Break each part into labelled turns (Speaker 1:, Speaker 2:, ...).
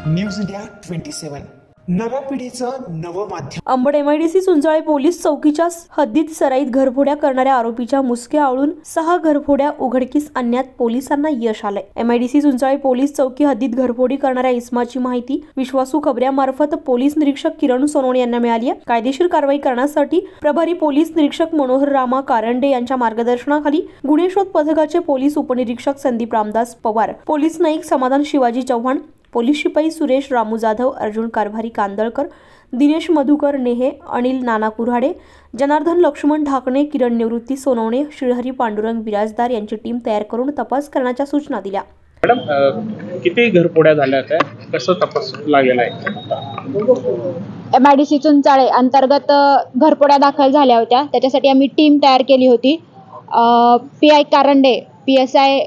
Speaker 1: News India 27 नव्या पिढीचं नवं माध्यम।
Speaker 2: अंबड MIDC सुंजाळे पोलीस चौकीच्या हद्दीत सराईत घरफोड्या करणाऱ्या आरोपीच्या मुसक्या आवळून 6 घरफोड्या उघडकीस आणण्यात पोलिसांना यश आलंय। MIDC सुंजाळे पोलीस चौकी हद्दीत घरफोडी करणाऱ्या इसमाची माहिती विश्वासू खबऱ्यामार्फत पोलीस निरीक्षक किरण सोनवणे यांना मिळाली आहे। कायदेशीर कारवाई करण्यासाठी प्रभारी पोलीस निरीक्षक मनोहर रामा कारंडे यांच्या मार्गदर्शनाखाली गुन्हे शोध पथकाचे पोलीस उपनिरीक्षक संदीप रामदास पवार, पोलीस नाईक समाधान शिवाजी चव्हाण, पोलीस शिपाई सुरेश रामू जाधव, अर्जुन कारभारी कांदळकर, दिनेश मधुकर नेहे, अनिल नाना कुऱ्हाडे, जनार्दन लक्ष्मण ढाकणे, किरण निवृत्ती सोनवणे, श्रीहरी पांडुरंग बिराजदार यांची टीम तयार करून तपास करण्याच्या सूचना दिल्या।
Speaker 3: मॅडम, किती घरफोड्या झाल्या त्या, कसं तपास लागेला आहे?
Speaker 4: MIDC सुंजाळे अंतर्गत घरफोड्या दाखल झाल्या होत्या। त्याच्यासाठी आम्ही टीम तयार केली होती। PI कारंडे, PSI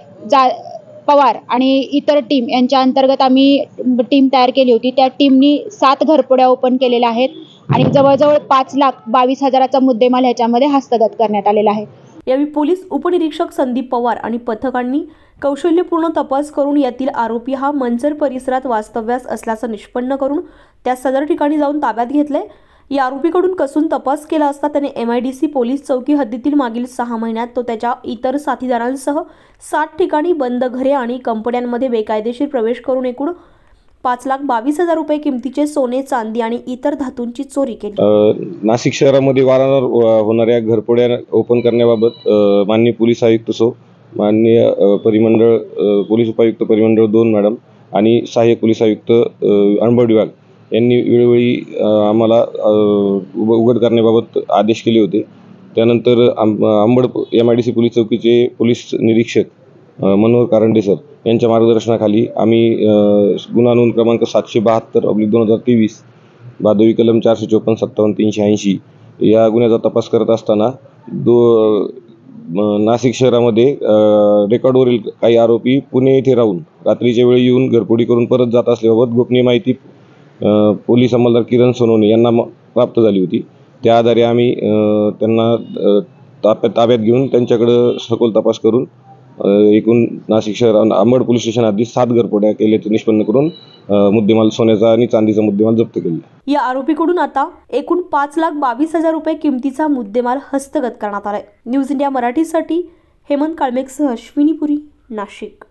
Speaker 4: पवार आणि इतर टीम यांच्या अंतर्गत आम्ही टीम तयार केली होती। त्या टीमनी 7 घरफोड्या ओपन केलेल्या आहेत आणि जवळजवळ 5,22,000चा मुद्देमाल ह्याच्यामध्ये हस्तगत करण्यात आलेला आहे।
Speaker 2: यावेळी पोलीस उपनिरीक्षक संदीप पवार आणि पथकांनी कौशल्यपूर्ण तपास करून यातील आरोपी हा मंचर परिसरात वास्तव्यास असल्याचं निष्पन्न करून त्या सदर ठिकाणी जाऊन ताब्यात घेतले। या आरोपीकडून कसून तपास केला असता त्याने MIDC पोलीस चौकी हद्दीतील मागील 6 महिन्यात तो त्याच्या इतर साथीदारांसह 60 ठिकाणी बंद घरे आणि कंपन्यांमध्ये बेकायदेशीर प्रवेश करून एकूण 5,22,000 रुपये किमतीचे सोने, चांदी आणि इतर धातूंची चोरी केली।
Speaker 5: नाशिक शहरामध्ये वारंवार होणाऱ्या घरफोड्या ओपन करण्याबाबत माननीय पोलीस आयुक्त माननीय परिमंडळ पोलीस उपायुक्त परिमंडळ 2 मॅडम आणि सहाय्यक पोलीस आयुक्त अंबड विभाग यांनी वेळोवेळी आम्हाला उघड करण्याबाबत आदेश केले होते। त्यानंतर अंबड MIDC पोलीस चौकीचे पोलीस निरीक्षक मनोहर कारंडे सर यांच्या मार्गदर्शनाखाली आम्ही गुन्हा नोंद क्रमांक 772/2023 भादवी कलम 454-57-380 या गुन्ह्याचा तपास करत असताना नाशिक शहरामध्ये रेकॉर्डवरील काही आरोपी पुणे येथे राहून रात्रीच्या वेळी येऊन घरफोडी करून परत जात असल्याबाबत गोपनीय माहिती पोलीस अंमलदार किरण सोनवणे यांना प्राप्त झाली होती। त्या आधारे आम्ही त्यांना ताब्यात घेऊन त्यांच्याकडे सखोल तपास करून एकूण नाशिक शहर अंबड पोलीस स्टेशन हद्दीत 7 घरफोड्या केल्याचे निष्पन्न करून मुद्देमाल सोन्याचा आणि चांदीचा मुद्देमाल जप्त केला।
Speaker 2: या आरोपीकडून आता एकूण 5,22,000 रुपये किमतीचा मुद्देमाल हस्तगत करण्यात आलाय। न्यूज इंडिया मराठीसाठी हेमंत काळमेकसह अश्विनी पुरी, नाशिक।